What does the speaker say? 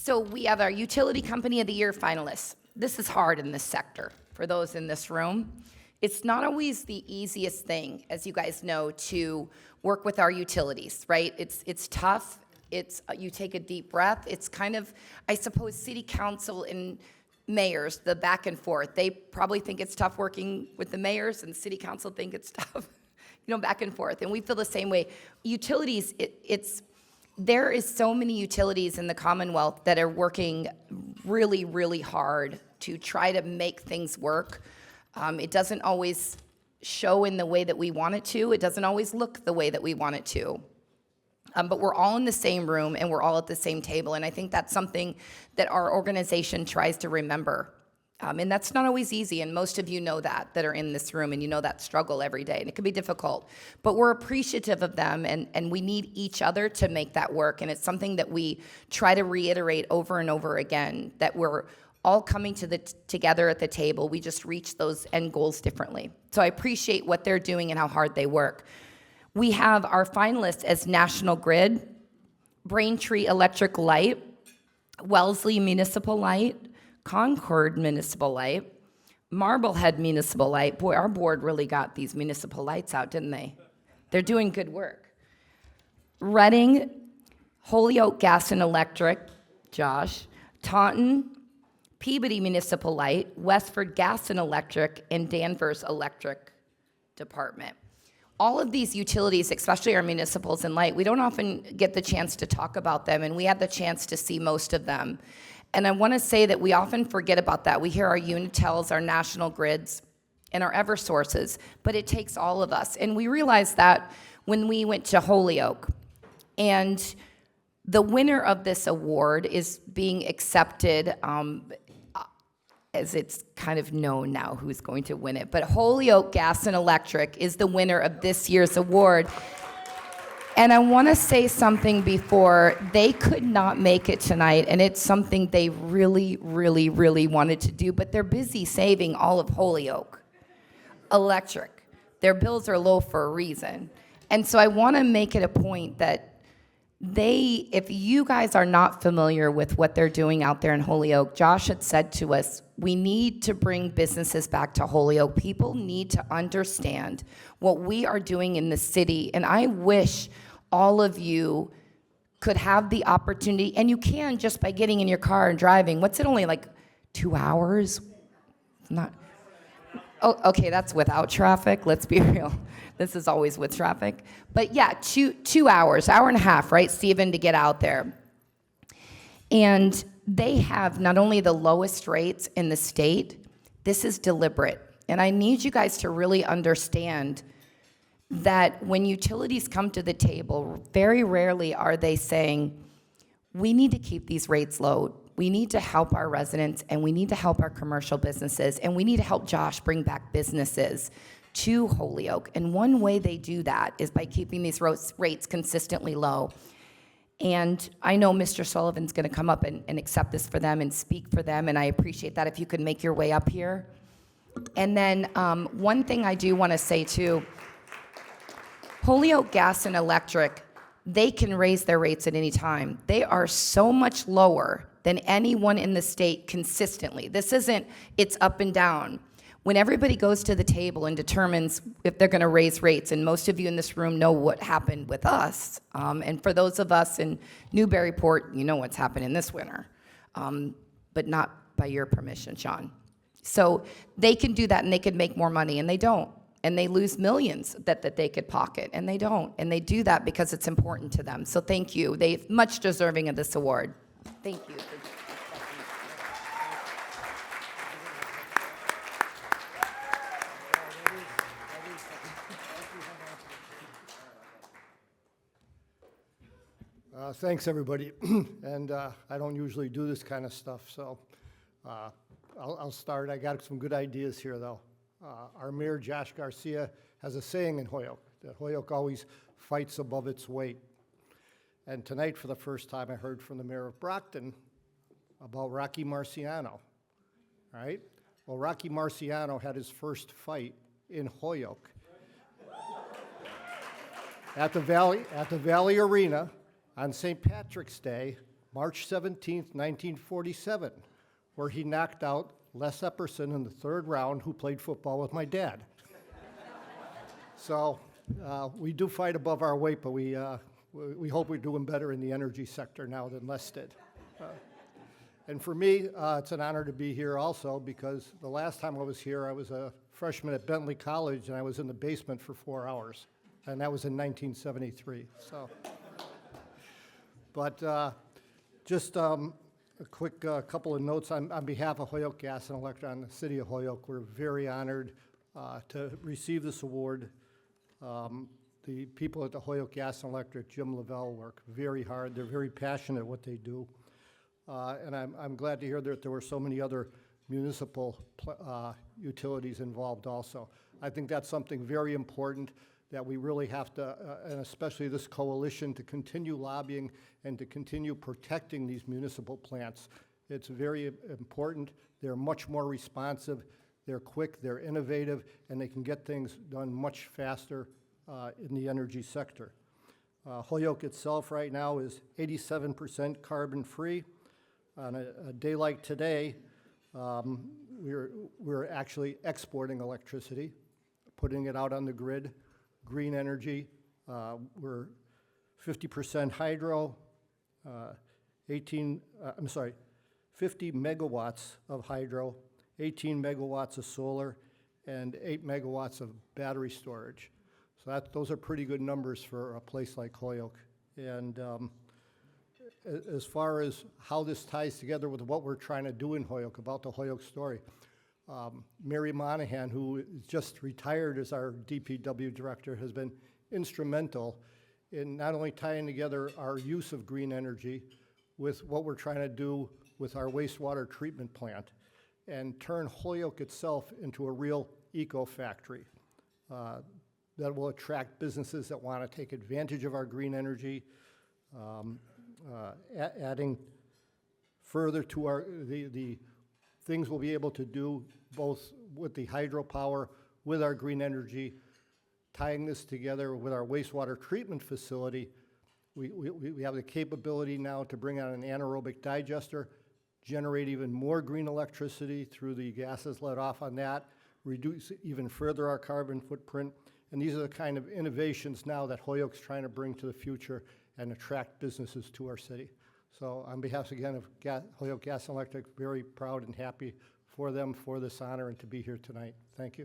So we have our Utility Company of the Year finalists. This is hard in this sector for those in this room. It's not always the easiest thing, as you guys know, to work with our utilities, right? It's tough. You take a deep breath. It's kind of, I suppose, city council and mayors, the back and forth. They probably think it's tough working with the mayors, and city council think it's tough, back and forth. And we feel the same way. Utilities, there is so many utilities in the Commonwealth that are working really, really hard to try to make things work. It doesn't always show in the way that we want it to. It doesn't always look the way that we want it to. But we're all in the same room and we're all at the same table. And I think that's something that our organization tries to remember. And that's not always easy, and most of you know that are in this room, and you know that struggle every day, and it can be difficult. But we're appreciative of them, and we need each other to make that work, and it's something that we try to reiterate over and over again, that we're all coming together at the table. We just reach those end goals differently. So I appreciate what they're doing and how hard they work. We have our finalists as National Grid, Braintree Electric Light, Wellesley Municipal Light, Concord Municipal Light, Marblehead Municipal Light. Boy, our board really got these municipal lights out, didn't they? They're doing good work. Reading, Holyoke Gas and Electric, Josh, Taunton, Peabody Municipal Light, Westford Gas and Electric, and Danvers Electric Department. All of these utilities, especially our municipals and light, we don't often get the chance to talk about them, and we had the chance to see most of them. And I want to say that we often forget about that. We hear our Unitels, our National Grids, and our Eversources, but it takes all of us. And we realized that when we went to Holyoke. And the winner of this award is being accepted, as it's kind of known now who's going to win it. But Holyoke Gas and Electric is the winner of this year's award. And I want to say something before. They could not make it tonight, and it's something they really, really, really wanted to do, but they're busy saving all of Holyoke Electric. Their bills are low for a reason. And so I want to make it a point that if you guys are not familiar with what they're doing out there in Holyoke, Josh had said to us, we need to bring businesses back to Holyoke. People need to understand what we are doing in the city. And I wish all of you could have the opportunity, and you can just by getting in your car and driving. What's it, only like 2 hours? Not. Oh, okay, that's without traffic. Let's be real. This is always with traffic. But yeah, 2 hours, hour and a half, right, Stephen, to get out there. And they have not only the lowest rates in the state, this is deliberate. And I need you guys to really understand that when utilities come to the table, very rarely are they saying, we need to keep these rates low. We need to help our residents, and we need to help our commercial businesses, and we need to help Josh bring back businesses to Holyoke. And one way they do that is by keeping these rates consistently low. And I know Mr. Sullivan's going to come up and accept this for them and speak for them, and I appreciate that if you could make your way up here. And then one thing I do want to say too, Holyoke Gas and Electric, they can raise their rates at any time. They are so much lower than anyone in the state consistently. This isn't, it's up and down. When everybody goes to the table and determines if they're gonna raise rates, and most of you in this room know what happened with us, and for those of us in Newburyport, you know what's happening this winter, but not by your permission, Sean. So they can do that and they can make more money, and they don't. And they lose millions that they could pocket, and they don't. And they do that because it's important to them. So thank you. They're much deserving of this award. Thank you. Thanks, everybody. And I don't usually do this kind of stuff, so I'll start. I got some good ideas here, though. Our mayor, Josh Garcia, has a saying in Holyoke, that Holyoke always fights above its weight. And tonight, for the first time, I heard from the mayor of Brockton about Rocky Marciano, right? Well, Rocky Marciano had his first fight in Holyoke at the Valley Arena on St. Patrick's Day, March 17th, 1947, where he knocked out Les Epperson in the third round, who played football with my dad. So we do fight above our weight, but we hope we're doing better in the energy sector now than Les did. And for me, it's an honor to be here also, because the last time I was here, I was a freshman at Bentley College, and I was in the basement for 4 hours, and that was in 1973. So, but just a quick couple of notes on behalf of Holyoke Gas and Electric, on the city of Holyoke. We're very honored to receive this award. The people at the Holyoke Gas and Electric, Jim Lavelle, work very hard. They're very passionate at what they do. And I'm glad to hear that there were so many other municipal utilities involved also. I think that's something very important that we really have to, and especially this coalition, to continue lobbying and to continue protecting these municipal plants. It's very important. They're much more responsive, they're quick, they're innovative, and they can get things done much faster in the energy sector. Holyoke itself right now is 87% carbon-free. On a day like today, we're actually exporting electricity, putting it out on the grid, green energy. We're 50% hydro, 50 megawatts of hydro, 18 megawatts of solar, and 8 megawatts of battery storage. So those are pretty good numbers for a place like Holyoke. And as far as how this ties together with what we're trying to do in Holyoke, about the Holyoke story, Mary Monahan, who just retired as our DPW director, has been instrumental in not only tying together our use of green energy with what we're trying to do with our wastewater treatment plant and turn Holyoke itself into a real eco-factory that will attract businesses that want to take advantage of our green energy, adding further to the things we'll be able to do both with the hydropower, with our green energy, tying this together with our wastewater treatment facility. We have the capability now to bring out an anaerobic digester, generate even more green electricity through the gases let off on that, reduce even further our carbon footprint. And these are the kind of innovations now that Holyoke's trying to bring to the future and attract businesses to our city. So on behalf, again, of Holyoke Gas and Electric, very proud and happy for them for this honor and to be here tonight. Thank you.